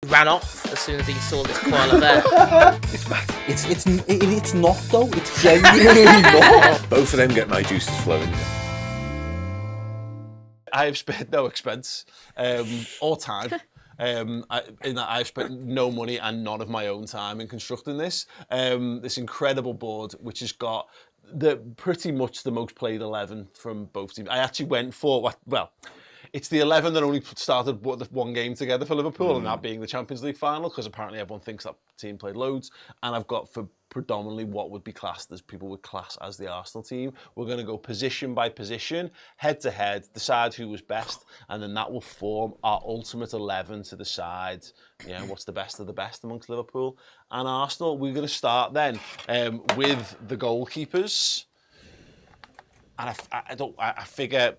ran off as soon as he saw this koala bear. It's mad. It's not though. It's genuinely not. Both of them get my juices flowing. I've spared no expense or time. In that I've spent no money and none of my own time in constructing this incredible board, which has got pretty much the most played 11 from both teams. I actually went for it's the 11 that only started the one game together for Liverpool, and that being the Champions League final, because apparently everyone thinks that team played loads. And I've got for predominantly what would be classed as people would class as the Arsenal team. We're going to go position by position, head to head, decide who was best, and then that will form our ultimate 11 to decide, what's the best of the best amongst Liverpool and Arsenal. We're going to start then with the goalkeepers, and I figure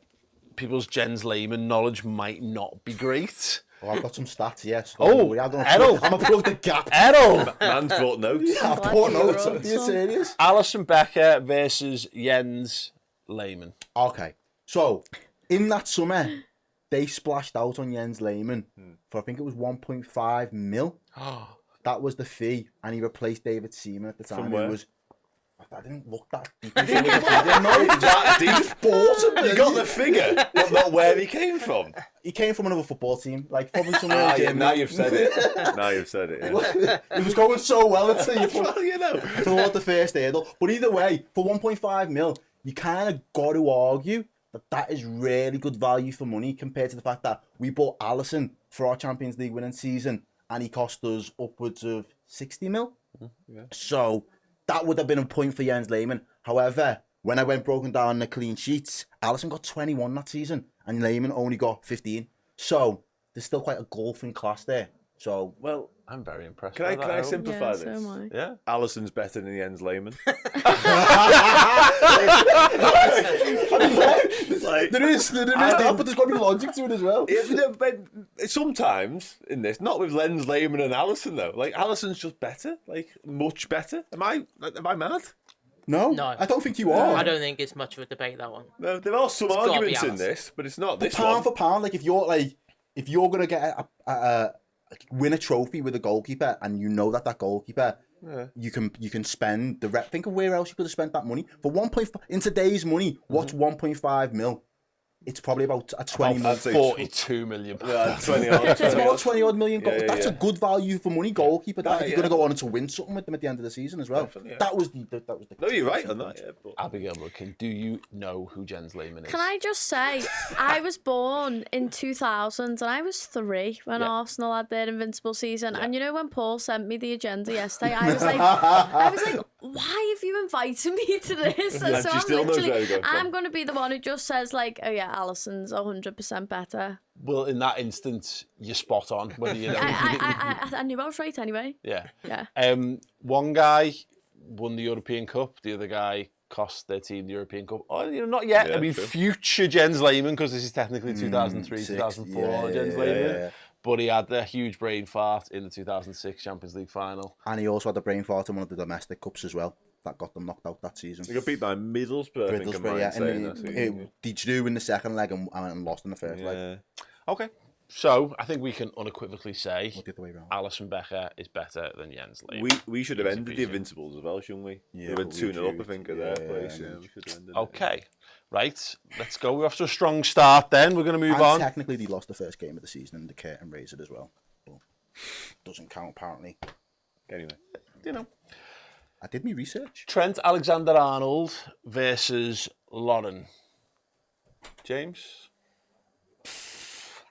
people's Jens Lehmann knowledge might not be great. Oh, I've got some stats, yes. Errol! I'm going to plug the gap. Errol! Man's brought notes. Yeah, I've brought notes. Are you serious? Alisson Becker versus Jens Lehmann. Okay, so in that summer, they splashed out on Jens Lehmann for, I think it was 1.5 mil. That was the fee, and he replaced David Seaman at the time. From where? I didn't look that deep. Deep. You got the figure, but not where he came from. He came from another football team, like probably somewhere. Yeah, now you've said it. Yeah. It was going so well until you Well, thought the first hurdle. But either way, for 1.5 mil, you kind of got to argue that is really good value for money compared to the fact that we bought Alisson for our Champions League winning season, and he cost us upwards of 60 mil. Yeah. So that would have been a point for Jens Lehmann. However, when I went broken down the clean sheets, Alisson got 21 that season and Lehmann only got 15. So there's still quite a golfing class there. So, well, I'm very impressed. Can I simplify this? So am I. Yeah. Alisson's better than Jens Lehmann. there is that, but there's got to be logic to it as well. Yeah, but sometimes in this, not with Jens Lehmann and Alisson though. Like Alisson's just better, like much better. Am I mad? No, I don't think you are. I don't think it's much of a debate, that one. No, there are some arguments in this, but it's not this pound one. for pound, like if you're gonna get win a trophy with a goalkeeper, and you know that goalkeeper, you can spend the rep. Think of where else you could have spent that money for 1.5 in today's money. What's 1.5 mil? It's probably about a 20 million. 42 million. Yeah, 20 odd. It's about 20 odd million. That's a good value for money goalkeeper. If you're going to go on to win something with them at the end of the season as well. Definitely, yeah. That was the. No, you're right on that. Yeah, but... Abigail Woodkin, do you know who Jens Lehmann is? Can I just say, I was born in 2000 and I was 3 when Arsenal had their Invincible season. Yeah. And when Paul sent me the agenda yesterday, I was like, why have you invited me to this? And so I'm going to be the one who just says like, oh yeah, Alisson's 100% better. Well, in that instance, you're spot on. Whether you know. I knew I was right anyway. Yeah. Yeah. One guy won the European Cup. The other guy cost their team the European Cup. Oh, not yet. Yeah, I mean, true. Future Jens Lehmann, because this is technically 2003, 2004 Jens Lehmann. Yeah. But he had a huge brain fart in the 2006 Champions League final. And he also had a brain fart in one of the domestic cups as well. That got them knocked out that season. They got beat by Middlesbrough, I think. They drew in the second leg and lost in the first leg. Okay. So, I think we can unequivocally say Alisson Becker is better than Jens Lehmann. We should have ended the Invincibles as well, shouldn't we? Yeah, we went 2-0 up, I think, at their place. Yeah. We should have ended Okay. Right. Let's go. We're off to a strong start then. We're going to move on. Technically, they lost the first game of the season and the curtain raised it as well. But doesn't count, apparently. Anyway. I did my research. Trent Alexander-Arnold versus Lauren. James?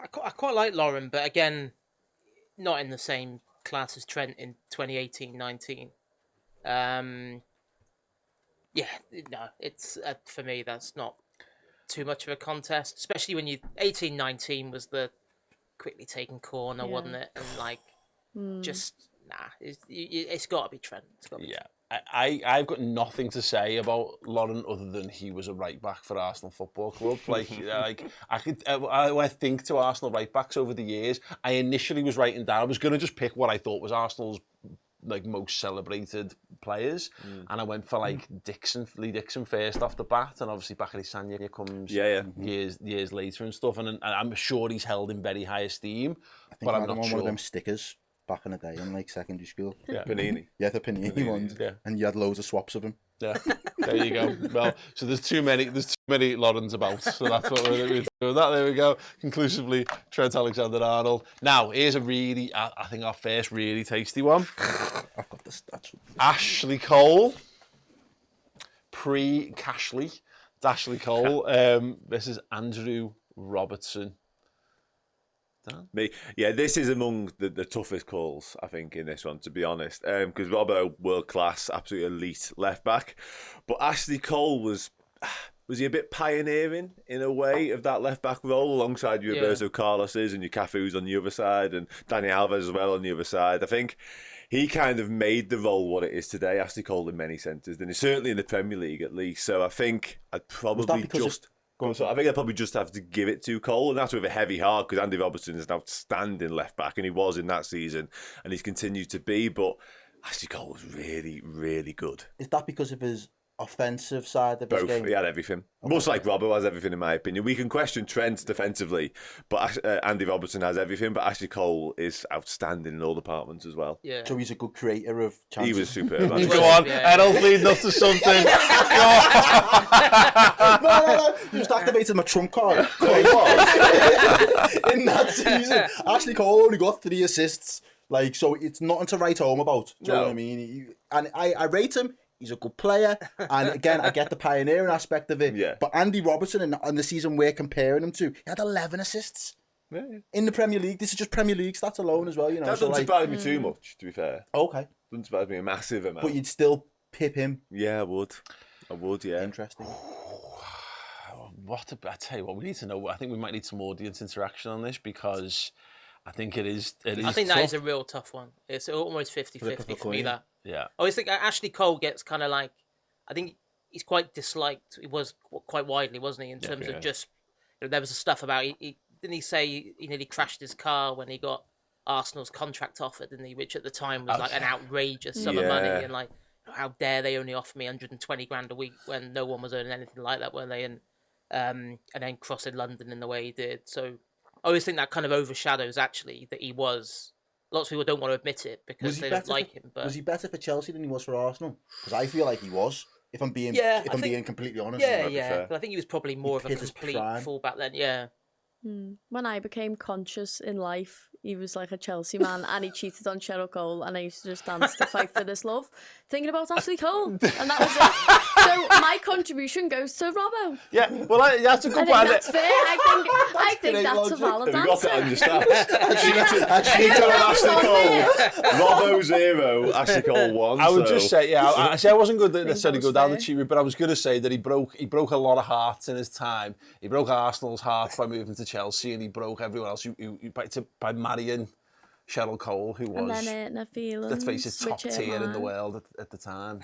I quite like Lauren, but again, not in the same class as Trent in 2018-19. It's for me, that's not too much of a contest, especially when 18-19 was the quickly taken corner, wasn't it? And it's got to be Trent. I've got nothing to say about Lauren other than he was a right back for Arsenal Football Club. When I think to Arsenal right backs over the years, I initially was writing down, I was going to just pick what I thought was Arsenal's most celebrated players, and I went for Lee Dixon first off the bat, and obviously Bakary Sagna comes years later and stuff, and I'm sure he's held in very high esteem. I think I'm not sure. One of them stickers. back in the day in like secondary school. Yeah. Panini. Yeah, the Panini ones. Yeah. And you had loads of swaps of them. Yeah, there you go. Well, so there's too many Laurens about, so that's what we're doing. That, there we go. Conclusively, Trent Alexander-Arnold. Now, here's a really, I think our first really tasty one. I've got the stats. Ashley Cole, pre-Cashley. It's Ashley Cole. This is Andrew Robertson. Dan? Me, yeah, this is among the toughest calls, I think, in this one, to be honest. Because Robbo, world class, absolute elite left back, but Ashley Cole was he a bit pioneering in a way of that left back role alongside your Roberto Carlos's and your Cafu's on the other side and Dani Alves as well on the other side. I think he kind of made the role what it is today, Ashley Cole, in many senses, and certainly in the Premier League at least. So I think I'd probably just. So I think I'd probably just have to give it to Cole, and that's with a heavy heart because Andy Robertson is an outstanding left back, and he was in that season, and he's continued to be. But Ashley Cole was really, really good. Is that because of his offensive side of his Both. game? He had everything. Much like Robbo has everything, in my opinion. We can question Trent defensively, but Andy Robertson has everything. But Ashley Cole is outstanding in all departments as well. Yeah. So he's a good creator of chances. He was superb. He Go was, on, yeah. Errol's leading us to something. No. You just activated my trump card. In that season, Ashley Cole only got 3 assists. Like, so it's nothing to write home about. Do you know what I mean? And I rate him. He's a good player, and again, I get the pioneering aspect of it. Yeah. But Andy Robertson, in the season we're comparing him to, he had 11 assists in the Premier League. This is just Premier League stats alone as well, you know. That doesn't surprise me too much, to be fair. Okay. Doesn't surprise me a massive amount. But you'd still pip him. Yeah, I would, yeah. Interesting. I tell you what, we need to know. I think we might need some audience interaction on this because I think it is. I think tough. that is a real tough one. It's almost 50-50 for me, that. Yeah. I always think Ashley Cole gets kind of like, I think he's quite disliked. He was quite widely, wasn't he, in terms of just, there was stuff about, didn't he say he nearly crashed his car when he got Arsenal's contract offer, didn't he, which at the time was like an outrageous sum of money, and like, how dare they only offer me 120 grand a week when no one was earning anything like that, weren't they? And then crossing London in the way he did. So I always think that kind of overshadows actually that he was. Lots of people don't want to admit it because they don't like him. But was he better for Chelsea than he was for Arsenal? Because I feel like he was. If I'm being completely honest. Yeah. But I think he was probably more of a hit his complete prime. fullback then. Yeah. When I became conscious in life, he was like a Chelsea man and he cheated on Cheryl Cole, and I used to just dance to Fight for This Love, thinking about Ashley Cole. And that was it. So my contribution goes to Robbo. Yeah, well, that's a good I one. think that's fair. I think that's a valid Have you got answer. that on your stats? Actually, Ashley Cole. Robbo 0, Ashley Cole 1. I would just say, I wasn't good to necessarily go down the fair. cheat route, but I was going to say that he broke a lot of hearts in his time. He broke Arsenal's heart by moving to Chelsea, and he broke everyone else by marrying Cheryl Cole, who was, And then it, feelings, let's face it, top which tier in the mine. world at the time.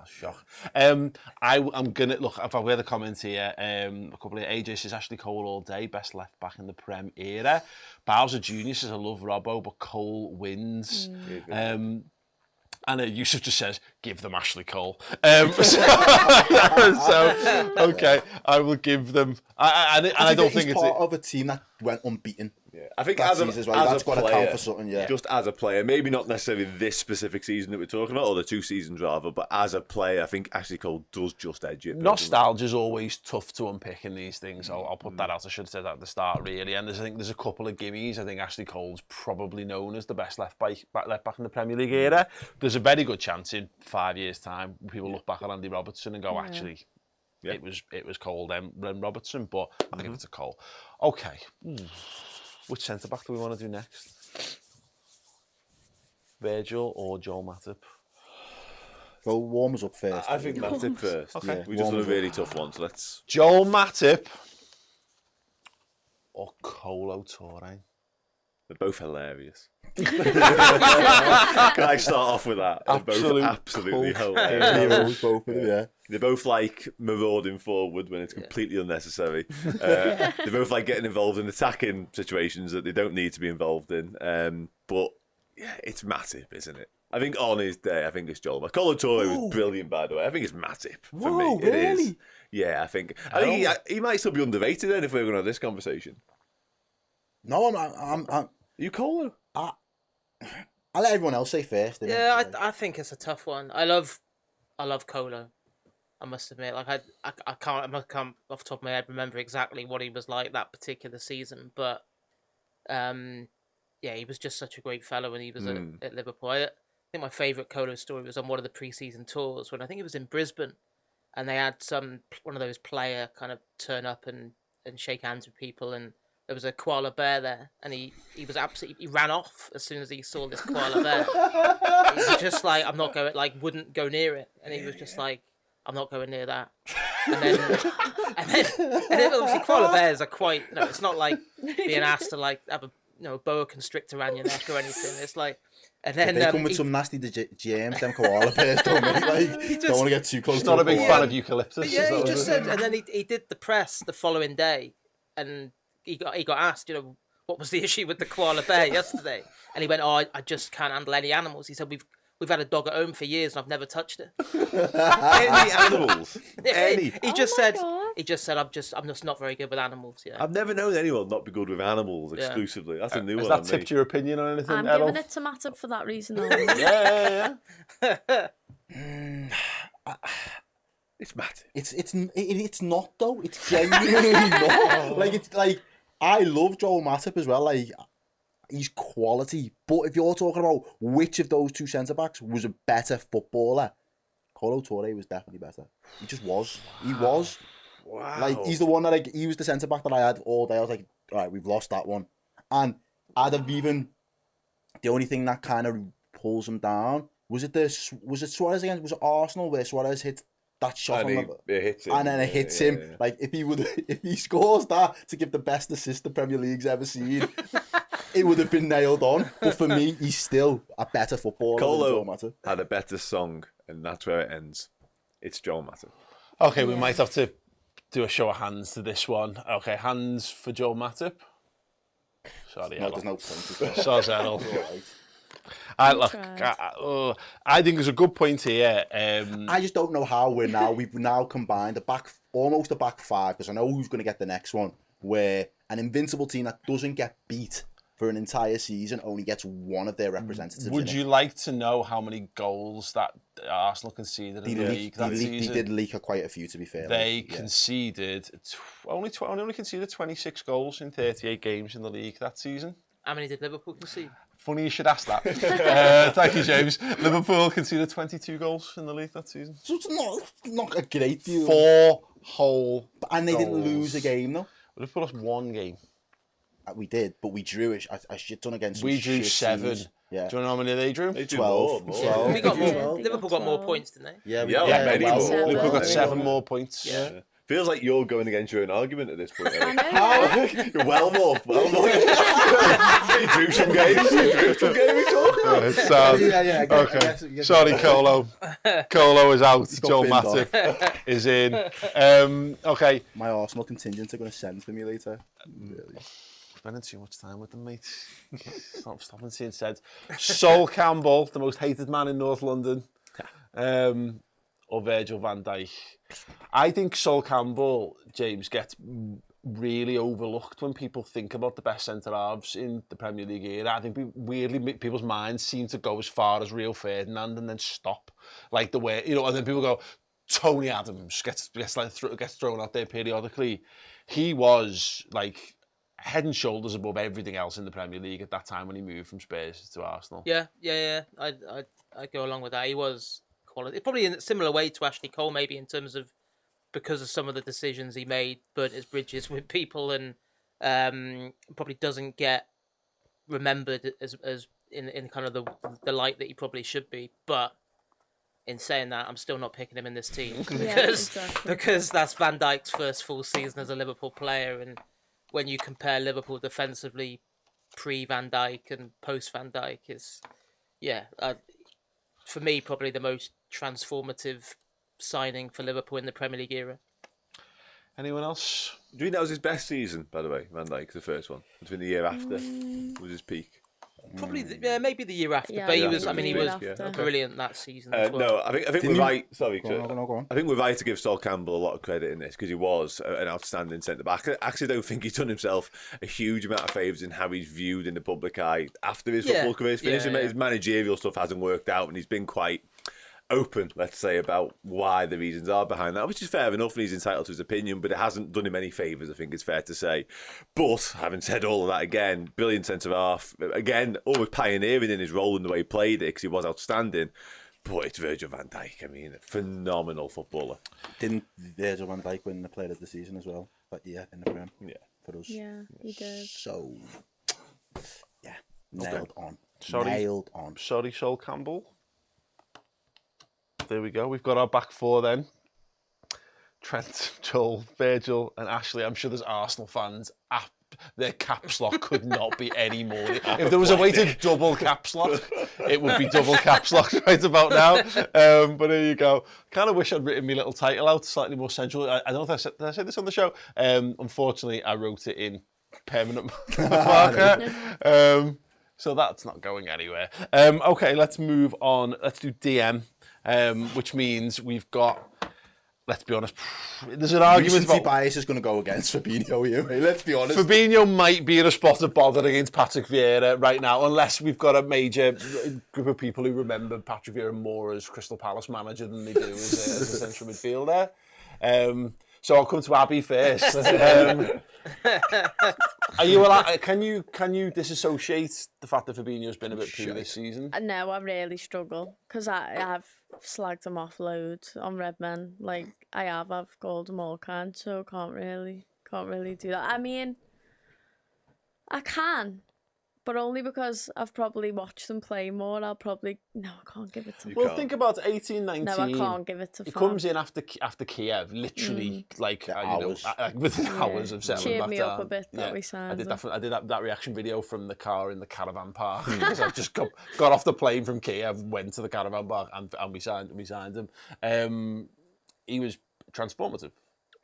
Shock. I'm gonna look. If I read the comments here, a couple of AJ says Ashley Cole all day, best left back in the Prem era. Bowser Jr. says I love Robbo, but Cole wins. And Yusuf just says, give them Ashley Cole. So, okay, I will give them. I don't think he's it's part of a team that went unbeaten. Yeah. I think That as a season as well. That's got to count player, for something, yeah. just as a player, maybe not necessarily this specific season that we're talking about, or the 2 seasons rather, but as a player, I think Ashley Cole does just edge it. Nostalgia's always tough to unpick in these things. I'll put that out. I should have said that at the start, really. And I think there's a couple of gimmies. I think Ashley Cole's probably known as the best left back in the Premier League era. There's a very good chance in 5 years' time people look back at Andy Robertson and go, actually, it was Cole then Robertson, but I'll give it to Cole. Okay. Which centre back do we want to do next? Virgil or Joel Matip? Go warm us up first. I think Matip first. Okay. Yeah. We just done a really tough one, so let's... Joel Matip or Colo Touré? They're both hilarious. Can I start off with that? They're both absolutely hilarious. Both of them, yeah. They're both like marauding forward when it's completely unnecessary. They're both like getting involved in attacking situations that they don't need to be involved in. But yeah, it's Matip, isn't it? I think on his day, I think it's Joel. Colo Touré was brilliant, by the way. I think it's Matip for me. It is. Yeah, I think he might still be underrated then if we're going to have this conversation. No, I'm You Colo? I'll let everyone else say first. Yeah, I think it's a tough one. I love Colo. I must admit, like I can't off the top of my head remember exactly what he was like that particular season, but yeah, he was just such a great fellow when he was at Liverpool. I think my favourite Colo story was on one of the pre-season tours when I think it was in Brisbane, and they had one of those player kind of turn up and shake hands with people, and there was a koala bear there, and he was he ran off as soon as he saw this koala bear. He was just like, I'm not going, like, wouldn't go near it, and he was just like, I'm not going near that. And then obviously koala bears are quite, it's not like being asked to like have a boa constrictor around your neck or anything. It's like, and then they come with some nasty germs, them koala bears, don't they? Like, don't want to get too close. He's not a big fan of eucalyptus. Yeah, he just said, and then he did the press the following day, and he got asked, what was the issue with the koala bear yesterday? And he went, I just can't handle any animals. He said, we've had a dog at home for years and I've never touched it. Any animals? Any? He just said, I'm just not very good with animals. Yeah. I've never known anyone not be good with animals exclusively. That's a new one. Has that tipped your opinion on anything? I'm giving it to Matip for that reason. Yeah. It's Matip. It's not though. It's genuinely not. Like I love Joel Matip as well. Like, he's quality. But if you're talking about which of those two centre backs was a better footballer, Kolo Touré was definitely better. He just was. He was. Wow. Like, he's the one that he was the centre back that I had all day. I was like, all right, we've lost that one. And I'd have even, the only thing that kind of pulls him down was it Suarez against, was it Arsenal where Suarez hit that shot and on it hits him. And then it hits him. Yeah. Like, if he scores that to give the best assist the Premier League's ever seen, it would have been nailed on. But for me, he's still a better footballer than Joel Matip. Had a better song, and that's where it ends. It's Joel Matip. Okay, we might have to do a show of hands to this one. Okay, hands for Joel Matip. Sorry, no, there's no point. Sorry, Errol. I think there's a good point here. I just don't know how we've now combined almost a back five, because I know who's going to get the next one, where an invincible team that doesn't get beat for an entire season only gets one of their representatives. Would you like to know how many goals that Arsenal conceded in the league that season? They did leak quite a few, to be fair. They conceded only conceded 26 goals in 38 games in the league that season. How many did Liverpool concede? Funny you should ask that. Thank you, James. Liverpool conceded 22 goals in the league that season. So it's not a great deal. 4 whole And they goals. didn't lose a game, though. Liverpool lost 1 game. We did, but we drew a shit ton against some We drew 7. Teams. Yeah. Do you know how many they drew? They drew 12. more. 12. We got more. 12. Liverpool got more points, didn't they? Yeah, many more. Liverpool got 7 more points. Yeah. Feels like you're going against your own argument at this point. I know. You're well more. You drew some games. Yeah. Okay. Sorry, Colo. Colo is out. Joel binned Matip is in. Okay. My Arsenal contingent are going to send for me later. Really. Spending too much time with them, mate. Stop and seeing said. Sol Campbell, the most hated man in North London. Or Virgil van Dijk. I think Sol Campbell, James, gets really overlooked when people think about the best centre-halves in the Premier League era. I think weirdly people's minds seem to go as far as Rio Ferdinand and then stop. Like the way, and then people go, Tony Adams gets thrown out there periodically. He was like head and shoulders above everything else in the Premier League at that time when he moved from Spurs to Arsenal. Yeah. I'd go along with that. He was quality. Probably in a similar way to Ashley Cole, maybe in terms of because of some of the decisions he made, burnt his bridges with people, and probably doesn't get remembered as in kind of the light that he probably should be. But in saying that, I'm still not picking him in this team because that's Van Dijk's first full season as a Liverpool player, and when you compare Liverpool defensively pre-Van Dijk and post-Van Dijk is, for me, probably the most transformative signing for Liverpool in the Premier League era. Anyone else? Do you think that was his best season, by the way, Van Dijk, the first one? Between the year after was his peak. Probably, maybe the year after. Yeah, but he yeah, was, I mean, he the year was after. brilliant that season as well. No, I think we're right. Sorry, Go on. I think we're right to give Sol Campbell a lot of credit in this because he was an outstanding centre back. I actually don't think he's done himself a huge amount of favours in how he's viewed in the public eye after his football career's finished. His managerial stuff hasn't worked out, and he's been quite open, let's say, about why the reasons are behind that, which is fair enough, and he's entitled to his opinion, but it hasn't done him any favours, I think it's fair to say. But having said all of that, again, brilliant centre-half, again, always pioneering in his role in the way he played it, because he was outstanding. But it's Virgil Van Dijk, I mean, a phenomenal footballer. Didn't Virgil Van Dijk win the Player of the Season as well? But yeah, in the Prem. Yeah. For us. Yeah, he did. So, yeah, nailed on. Sorry. Nailed on. Sorry, Sol Campbell. There we go. We've got our back four then. Trent, Joel, Virgil and Ashley. I'm sure there's Arsenal fans. Their caps lock could not be any more. If there was a way to double caps lock, it would be double caps lock right about now. But there you go. Kind of wish I'd written my little title out slightly more sensual. I don't know if did I say this on the show? Unfortunately, I wrote it in permanent marker. So that's not going anywhere. Okay, let's move on. Let's do DM. Which means we've got, let's be honest, there's an argument Recency about bias is going to go against Fabinho here, mate. Let's be honest. Fabinho might be in a spot of bother against Patrick Vieira right now, unless we've got a major group of people who remember Patrick Vieira more as Crystal Palace manager than they do as a central midfielder. So I'll come to Abby first. Are you allowed, can you disassociate the fact that Fabinho's been a bit poo this season? No, I really struggle because I've slagged him off loads on Redmen. Like I've called him all kinds, so can't really do that. I mean, I can, but only because I've probably watched them play more. I can't give it to him. Well, think about 18-19. No, I can't give it to He Fab. comes in after Kiev, literally hours. Within hours of settling Cheered back me down. up a bit that we signed him. I did that reaction video from the car in the caravan park. Because I just got off the plane from Kiev, went to the caravan park, and we signed him. He was transformative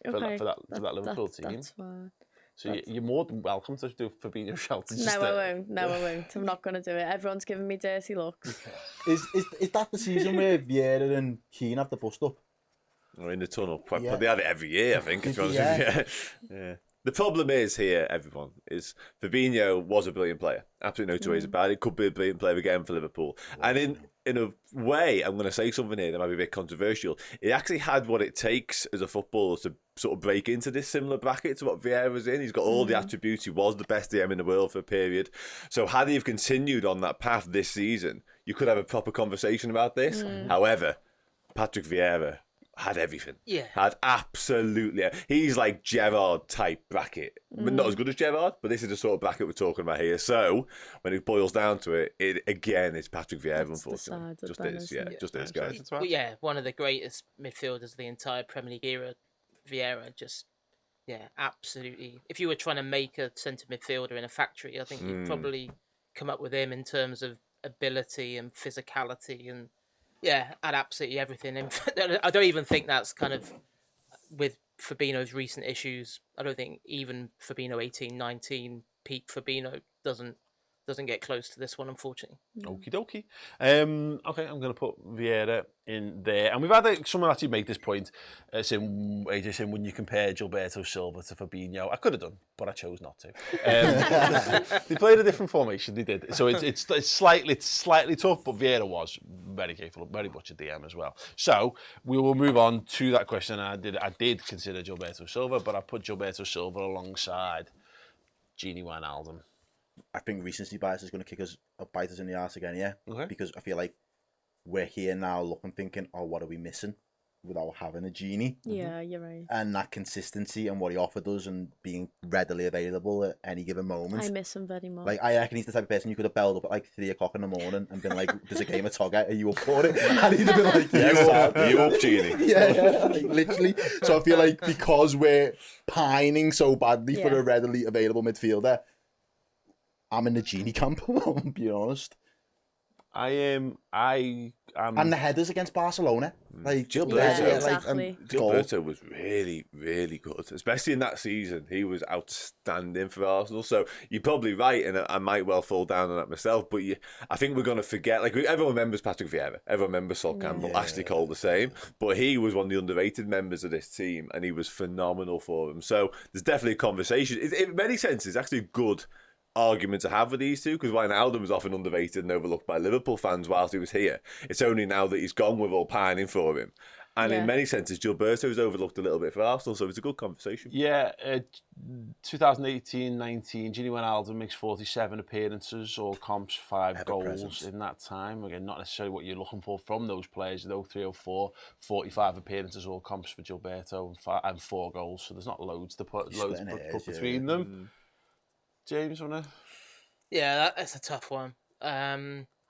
for that Liverpool team. That's fine. So you're more than welcome to do Fabinho shouts. No, I won't. I'm not going to do it. Everyone's giving me dirty looks. Is that the season where Vieira and Keane have the bust up? Or in the tunnel. But they have it every year, I think. If you want to yeah. The problem is here, everyone, is Fabinho was a brilliant player. Absolutely no two ways about it. Could be a brilliant player again for Liverpool. And in a way, I'm going to say something here that might be a bit controversial. He actually had what it takes as a footballer to sort of break into this similar bracket to what Vieira's in. He's got all the attributes. He was the best DM in the world for a period. So had he have continued on that path this season, you could have a proper conversation about this. However, Patrick Vieira had everything. Yeah. Had absolutely. He's like Gerrard type bracket. But not as good as Gerrard, but this is the sort of bracket we're talking about here. So when it boils down to it, it's Patrick Vieira, unfortunately. Just is, guys. Yeah, one of the greatest midfielders of the entire Premier League era, Vieira, absolutely. If you were trying to make a centre midfielder in a factory, I think you'd probably come up with him in terms of ability and physicality and had absolutely everything. I don't even think that's kind of with Fabinho's recent issues. I don't think even Fabinho 18-19 peak Fabinho doesn't get close to this one, unfortunately. Okie dokie. Okay, I'm going to put Vieira in there. And we've had someone actually make this point, saying when you compare Gilberto Silva to Fabinho, I could have done, but I chose not to. They played a different formation, they did. So it's slightly tough, but Vieira was very capable, very much a DM as well. So we will move on to that question. I did consider Gilberto Silva, but I put Gilberto Silva alongside Gini Wijnaldum. I think recency bias is going to bite us in the arse again, yeah. Okay. Because I feel like we're here now looking, thinking, oh, what are we missing without having a Genie? Yeah, you're right. And that consistency and what he offered us and being readily available at any given moment. I miss him very much. Like, I reckon he's the type of person you could have belled up at like 3 o'clock in the morning and been like, there's a game of Togger, are you up for it? And he'd have been like, yes, you up, Genie? yeah, like, literally. So I feel like because we're pining so badly for a readily available midfielder, I'm in the Genie camp, I'm being honest. I am. And the headers against Barcelona. Like Gilberto, Yeah, exactly. Gilberto was really, really good, especially in that season. He was outstanding for Arsenal. So you're probably right, and I might well fall down on that myself. But I think we're going to forget. Like everyone remembers Patrick Vieira, everyone remembers Sol Campbell, Ashley Cole the same. But he was one of the underrated members of this team, and he was phenomenal for them. So there's definitely a conversation. In many senses, it's actually a good argument to have with these two, because Wijnaldum was often underrated and overlooked by Liverpool fans whilst he was here. It's only now that he's gone we're all pining for him. And in many senses, Gilberto is overlooked a little bit for Arsenal, so it's a good conversation. Yeah, 2018-19, Gini Wijnaldum makes 47 appearances, all comps, 5 goals in that time. Again, not necessarily what you're looking for from those players, though. 304, 45 appearances, all comps for Gilberto, and 4 goals. So there's not loads to put between them. James, wanna? Yeah, that's a tough one. I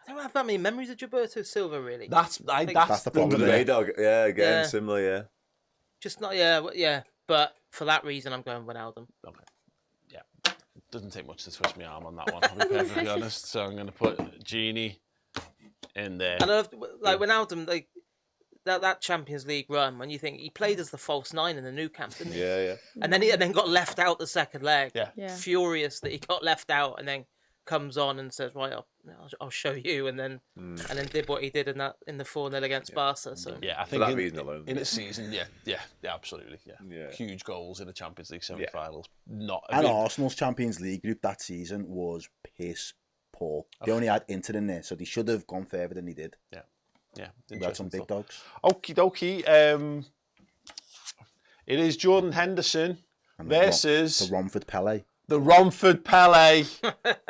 don't have that many memories of Gilberto Silva, really. That's the problem. Under the radar, again, similar, Just not, but for that reason, I'm going Wijnaldum. Okay. Yeah. Doesn't take much to twist my arm on that one, I'll be perfectly honest. So I'm going to put Gini in there. And I love, like, Wijnaldum, like, that Champions League run, when you think he played as the false 9 in the Nou Camp, didn't he? Yeah. And then got left out the second leg. Yeah. Furious that he got left out, and then comes on and says, "Right, I'll show you," and then did what he did in the 4-0 against Barca. So I think for that reason alone, in a season, absolutely, huge goals in the Champions League semi-finals. Arsenal's Champions League group that season was piss poor. They only had Inter in there, so they should have gone further than they did. Yeah, we had some big dogs. Okie dokie. It is Jordan Henderson versus the Romford Pele. The Romford Pele,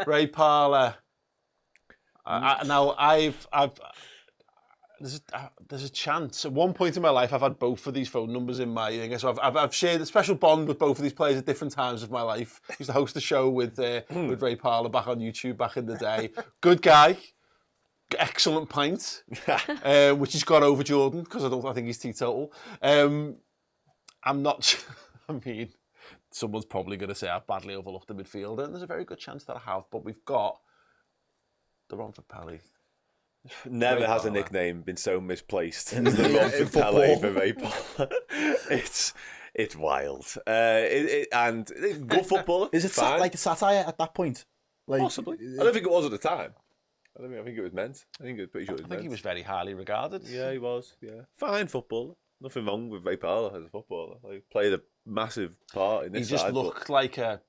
Ray Parlour. Now there's a chance. At one point in my life, I've had both of these phone numbers in my thing. So I've shared a special bond with both of these players at different times of my life. I used to host a show with Ray Parlour back on YouTube back in the day. Good guy. Excellent pint, which he's got over Jordan because I think he's teetotal. I'm not. I mean, someone's probably going to say I've badly overlooked the midfielder, and there's a very good chance that I have. But we've got the Romford Pele. Never has a nickname been so misplaced as the Romford Pele for Ray Parlour. It's wild, and good footballer. Is it like a satire at that point? Like, possibly. I don't think it was at the time. I think it was meant. I think it was pretty sure it was meant. I think he was very highly regarded. Yeah, he was. Yeah, fine footballer. Nothing wrong with Ray Parlour as a footballer. Like, played a massive part in this. He just looked like a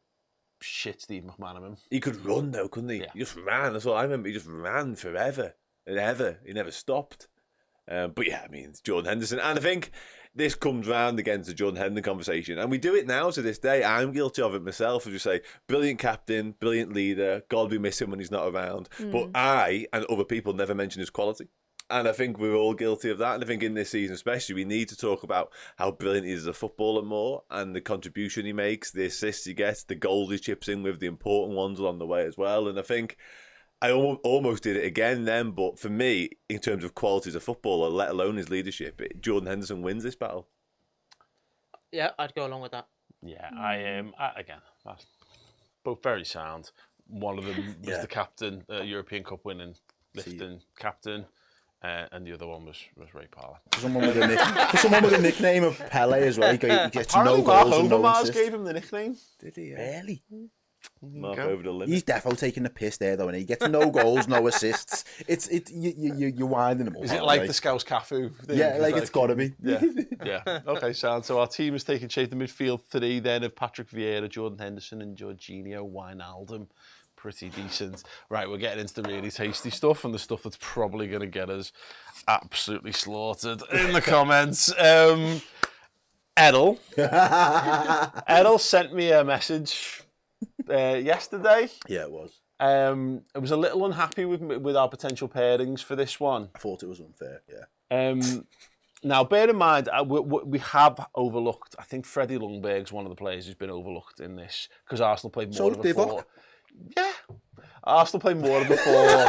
shit Steve McManaman. He could run though, couldn't he? Yeah. He just ran. That's all I remember. He just ran forever and ever. He never stopped. But yeah, I mean, it's Jordan Henderson, and I think this comes round against the Jordan Henderson conversation, and we do it now to this day. I'm guilty of it myself, as you say, brilliant captain, brilliant leader. God, we miss him when he's not around. But I and other people never mention his quality. And I think we're all guilty of that. And I think in this season especially, we need to talk about how brilliant he is as a footballer more, and the contribution he makes, the assists he gets, the goals he chips in with, the important ones along the way as well. And I think I almost did it again then, but for me, in terms of quality as a footballer, let alone his leadership, Jordan Henderson wins this battle. Yeah, I'd go along with that. Yeah, I am. Again, both very sound. One of them was the captain, European Cup winning, lifting captain. And the other one was Ray Parlour. For someone with a nickname of Pele as well, he gets apparently no goals and no Overmars assists. gave him the nickname. Did he? Really? Mark over the limit. He's defo taking the piss there though, and he gets no goals, no assists. You're winding him up. Is it like the Scouse Cafu thing? Yeah, like it's got to be. Yeah. Okay, so our team is taking shape. The midfield 3 then of Patrick Vieira, Jordan Henderson, and Jorginho Wijnaldum. Pretty decent. Right, we're getting into the really tasty stuff, and the stuff that's probably going to get us absolutely slaughtered in the comments. Edel sent me a message yesterday. Yeah, it was. I was a little unhappy with our potential pairings for this one. I thought it was unfair, yeah. Now, bear in mind, we have overlooked, I think Freddie Lundberg's one of the players who's been overlooked in this, because Arsenal played more of a 4. Yeah. Arsenal played more before.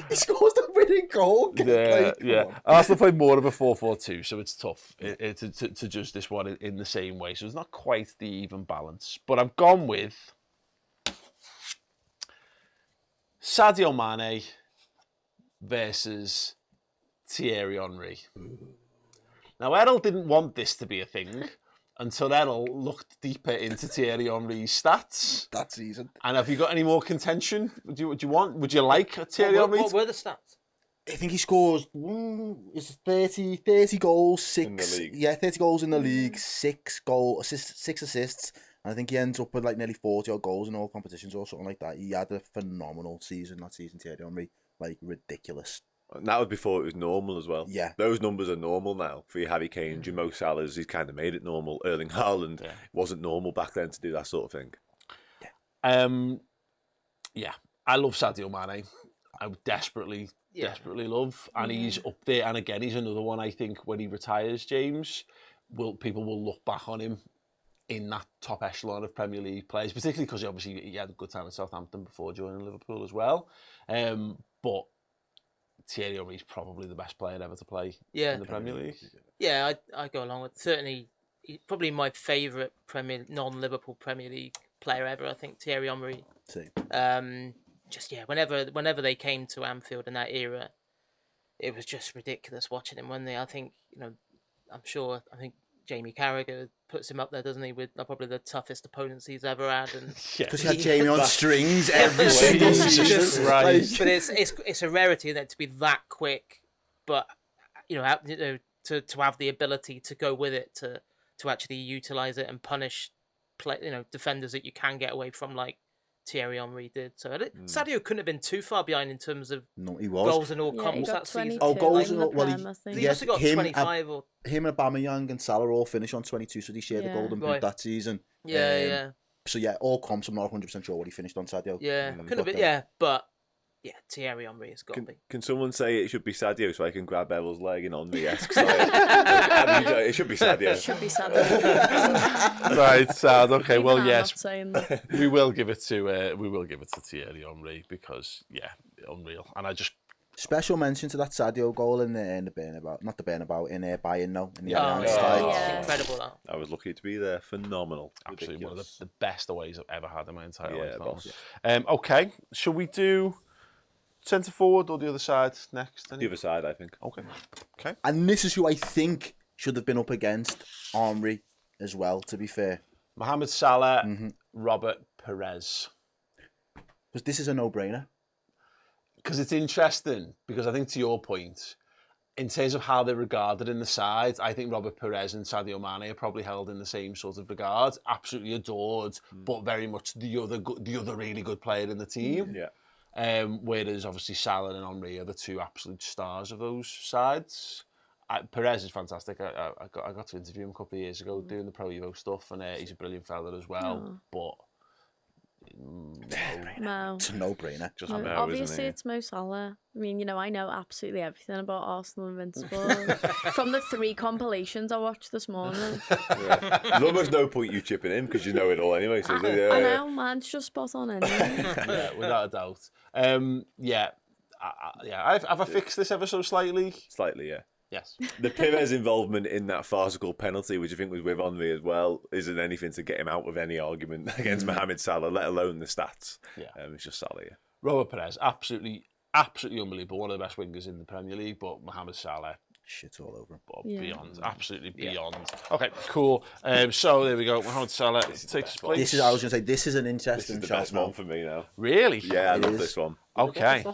He scores the winning goal. Yeah. Arsenal played more of a 4-4-2, so it's tough to judge this one in the same way. So it's not quite the even balance. But I've gone with Sadio Mane versus Thierry Henry. Now, Errol didn't want this to be a thing until Errol looked deeper into Thierry Henry's stats. That season. And have you got any more contention? Would you like Thierry Henry? What were the stats? I think he scores 30 goals, 6 in the league. Yeah, 30 goals in the league, 6 assists. And I think he ends up with like nearly 40 odd goals in all competitions or something like that. He had a phenomenal season that season, Thierry Henry. Like, ridiculous. And that was before it was normal as well. Yeah. Those numbers are normal now. For your Harry Kane, your Mo Salahs, he's kind of made it normal. Erling Haaland, it wasn't normal back then to do that sort of thing. Yeah, I love Sadio Mane. I desperately love, and he's up there. And again, he's another one. I think when he retires, James, people will look back on him in that top echelon of Premier League players, particularly because he had a good time at Southampton before joining Liverpool as well. But Thierry Henry is probably the best player ever to play in the Premier League. Yeah, I go along with certainly probably my favourite non-Liverpool Premier League player ever. I think Thierry Henry. Same. Whenever they came to Anfield in that era, it was just ridiculous watching him. When I think I think Jamie Carragher puts him up there, doesn't he, with probably the toughest opponents he's ever had, and because he had Jamie on strings every single season. Right. But it's a rarity, isn't it, to be that quick, but to have the ability to go with it, to actually utilise it and punish defenders that you can get away from, like Thierry Henry did. So Sadio couldn't have been too far behind in terms of he was. goals in all comps that season. Goals in all. Well, he must have got 25 or. Him and Aubameyang and Salah all finished on 22, so they shared the golden boot that season. Yeah. So yeah, all comps. I'm not 100% sure what he finished on, Sadio. Yeah, couldn't have been. Yeah, but Thierry Henry has got to be. Can someone say it should be Sadio so I can grab Errol's leg in Henry-esque style? It should be Sadio. It should be Sadio. Right, sad. Okay, Even well, I'm yes, not saying that. we will give it to Thierry Henry because unreal. And I just special mention to that Sadio goal in the Bernabeu, not the Bernabeu, in Bayern now. In the Incredible that. I was lucky to be there. Phenomenal. Absolutely ridiculous. One of the best aways I've ever had in my entire life. Yeah. Okay, shall we do centre forward or the other side next? The other side, I think. Okay. And this is who I think should have been up against Henry as well, to be fair. Mohamed Salah, Robert Perez. Because this is a no-brainer. Because it's interesting, because I think to your point, in terms of how they're regarded in the side, I think Robert Perez and Sadio Mane are probably held in the same sort of regard, absolutely adored, but very much the other really good player in the team. Yeah. Whereas obviously Salah and Henry are the two absolute stars of those sides. Perez is fantastic. I got to interview him a couple of years ago doing the Pro Evo stuff, and he's a brilliant fella as well. But No. It's a no-brainer. Obviously, it's Mo Salah. I mean, I know absolutely everything about Arsenal Invincibles from the 3 compilations I watched this morning. There's almost no point you chipping in because you know it all anyway. So I know, man's just spot on anyway. Yeah, without a doubt. Have I fixed this ever so slightly? Slightly, yeah. Yes. The Perez involvement in that farcical penalty, which I think was with Henry as well, isn't anything to get him out of any argument against Mohamed Salah, let alone the stats. Yeah. It's just Salah, yeah. Robert Perez, absolutely unbelievable. One of the best wingers in the Premier League, but Mohamed Salah, shit all over him. Beyond, absolutely beyond. Okay, cool. So there we go. Mohamed Salah takes his place. I was going to say, this is an This interesting is the shot best one for me now. Really? Yeah, I love this one. Okay.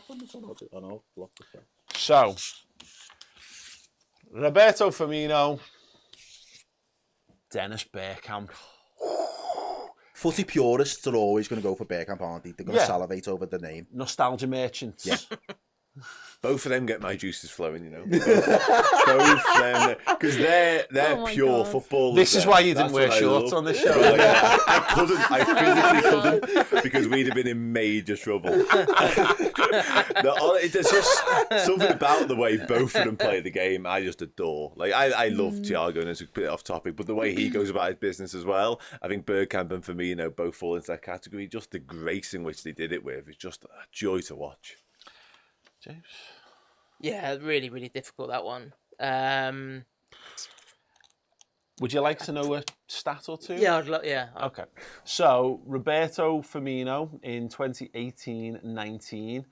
So, Roberto Firmino, Dennis Bergkamp. Footy purists are always going to go for Bergkamp, aren't they? They're going to salivate over the name. Nostalgia merchants. Yeah. Both of them get my juices flowing, Both them, because they're pure footballers. This is why you didn't wear shorts on this show. I physically couldn't, because we'd have been in major trouble. There's just something about the way both of them play the game I just adore. Like, I love Thiago, and it's a bit off topic, but the way he goes about his business as well, I think Bergkamp and Firmino both fall into that category. Just the grace in which they did it with is just a joy to watch. James? Yeah, really, really difficult, that one. Would you like to know a stat or two? Yeah, yeah. Okay. So, Roberto Firmino in 2018-19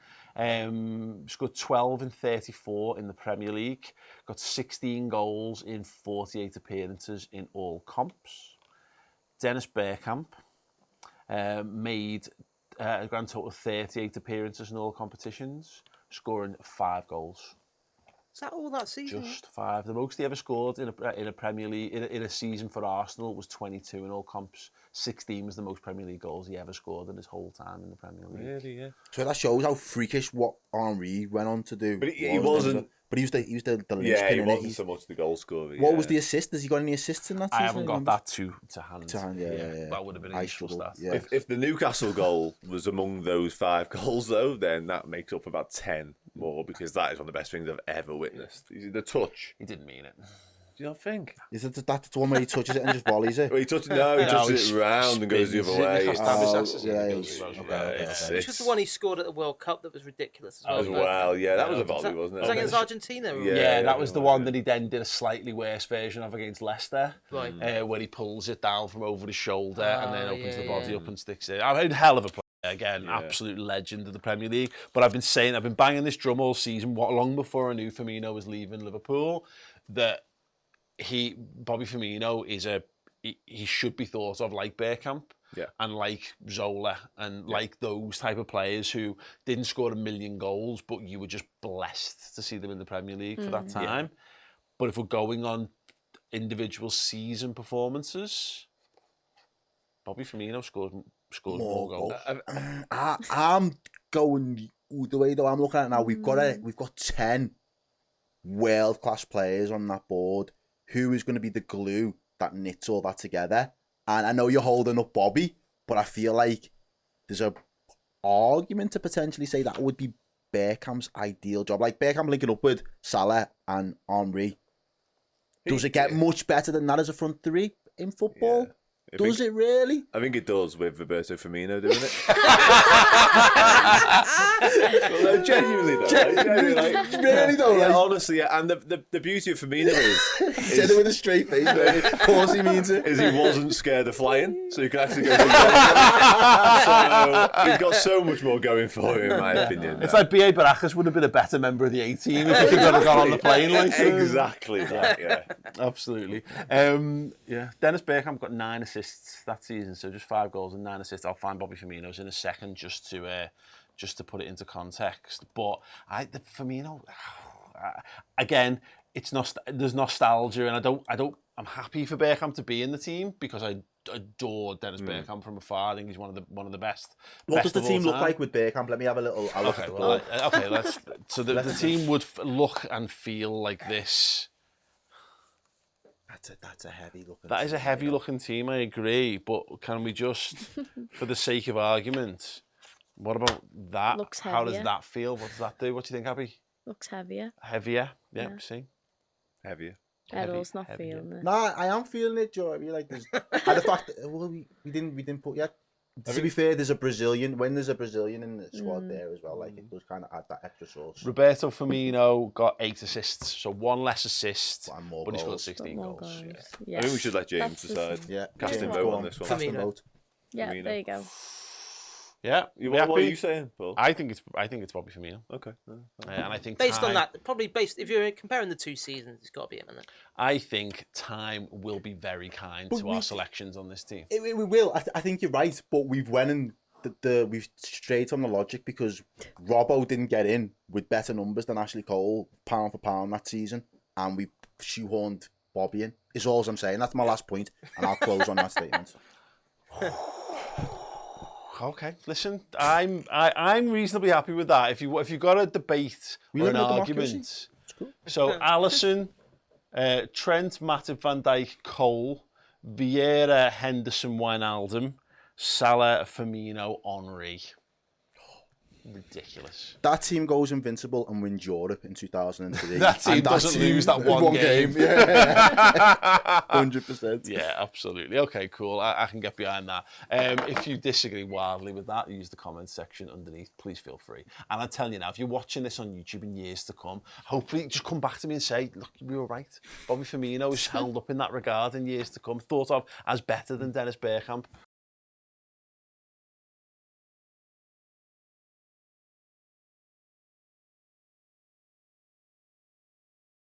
scored 12 and 34 in the Premier League, got 16 goals in 48 appearances in all comps. Dennis Bergkamp made a grand total of 38 appearances in all competitions, scoring 5 goals. Is that all that season? Just 5. The most he ever scored in a Premier League in a season for Arsenal was 22 in all comps. 16 was the most Premier League goals he ever scored in his whole time in the Premier League. Really, yeah. So that shows how freakish what Henry went on to do. But he wasn't. But he was the linchpin. Yeah, he in wasn't it. so much the goal scorer. What was the assist? Has he got any assists in that season? I haven't got that to hand. To hand, yeah. That would have been a useful stat. Yeah. If the Newcastle goal was among those 5 goals, though, then that makes up about 10 more, because that is one of the best things I've ever witnessed. The touch. He didn't mean it. Do you not think? Is it that the one where he touches it and just volleys it? Well, he touches it round and goes the other way. Which Which was the one he scored at the World Cup that was ridiculous as well. Yeah, that was a volley, wasn't it? Was that against Argentina? Yeah, that was the one that he then did a slightly worse version of against Leicester, right? Where he pulls it down from over his shoulder and then opens the body up and sticks it. I mean, hell of a player. Again, absolute legend of the Premier League. But I've been banging this drum all season, long before I knew Firmino was leaving Liverpool, that Bobby Firmino he should be thought of like Bergkamp and like Zola and like those type of players who didn't score 1 million goals, but you were just blessed to see them in the Premier League for that time. But if we're going on individual season performances, Bobby Firmino scored more goals. I'm going the way though I'm looking at it now. We've got 10 world-class players on that board. Who is going to be the glue that knits all that together? And I know you're holding up Bobby, but I feel like there's an argument to potentially say that would be Bergkamp's ideal job. Like Bergkamp linking up with Salah and Henry. Does it get much better than that as a front three in football? Does it really? I think it does with Roberto Firmino doing it. Well, genuinely though. Really though? Yeah, honestly, yeah. And the beauty of Firmino is said it with a straight face. Of course he means it. Is he wasn't scared of flying, so he could actually go. So he's got so much more going for him, in my opinion. It's like B.A. Baracus would have been a better member of the A team if he could have gone on the plane. Like Exactly that, yeah. Absolutely. Dennis Bergkamp got 9 assists that season, so just 5 goals and 9 assists. I'll find Bobby Firmino's in a second just to put it into context. But Firmino, again, there's nostalgia, and I'm happy for Bergkamp to be in the team because I adore Dennis Bergkamp from afar. I think he's one of the best. What does the team look like with Bergkamp? Let me have a little. The team would look and feel like this. That's a heavy looking. That is a heavy looking team. I agree, but can we just, for the sake of argument, what about that? Looks How does heavier. that feel? What does that do? What do you think, Abby? Looks heavier. Heavier? Yeah. Yeah. See? Heavier. Errol's not heavier. feeling it. No, I am feeling it, Joe. I mean, like, and the fact that we didn't put yet. To be fair, there's a Brazilian. When there's a Brazilian in the squad there as well, like it does kind of add that extra sauce. Roberto Firmino got 8 assists, so 1 less assist, but he scored goals. 16 More goals. goals. Yeah. Yeah. I think we should let James That's the decide. thing. Yeah, Casting James, vote go on this one. Casting Firmino. vote. Yeah, Firmino. there you go. Yeah. What are you saying, Paul? I think it's Bobby Firmino. Okay. And I think Based on time- that, probably if you're comparing the 2 seasons, it's got to be him, isn't it? I think time will be very kind But to our selections on this team. We will. I think you're right, but we've went and we've strayed from the logic because Robbo didn't get in with better numbers than Ashley Cole pound for pound that season, and we shoehorned Bobby in. Is all I'm saying. That's my last point, and I'll close on that statement. Okay, listen, I'm reasonably happy with that. If you've got a debate We or live an in a argument, democracy. It's cool. so Alisson, Trent, Matip, Van Dijk, Cole, Vieira, Henderson, Wijnaldum, Salah, Firmino, Henry. Ridiculous. That team goes invincible and wins Europe in 2003. That team doesn't lose that one game. Yeah. 100%. Yeah, absolutely. Okay, cool. I can get behind that. If you disagree wildly with that, use the comments section underneath. Please feel free. And I'll tell you now, if you're watching this on YouTube in years to come, hopefully just come back to me and say, look, you were right. Bobby Firmino is held up in that regard in years to come, thought of as better than Dennis Bergkamp.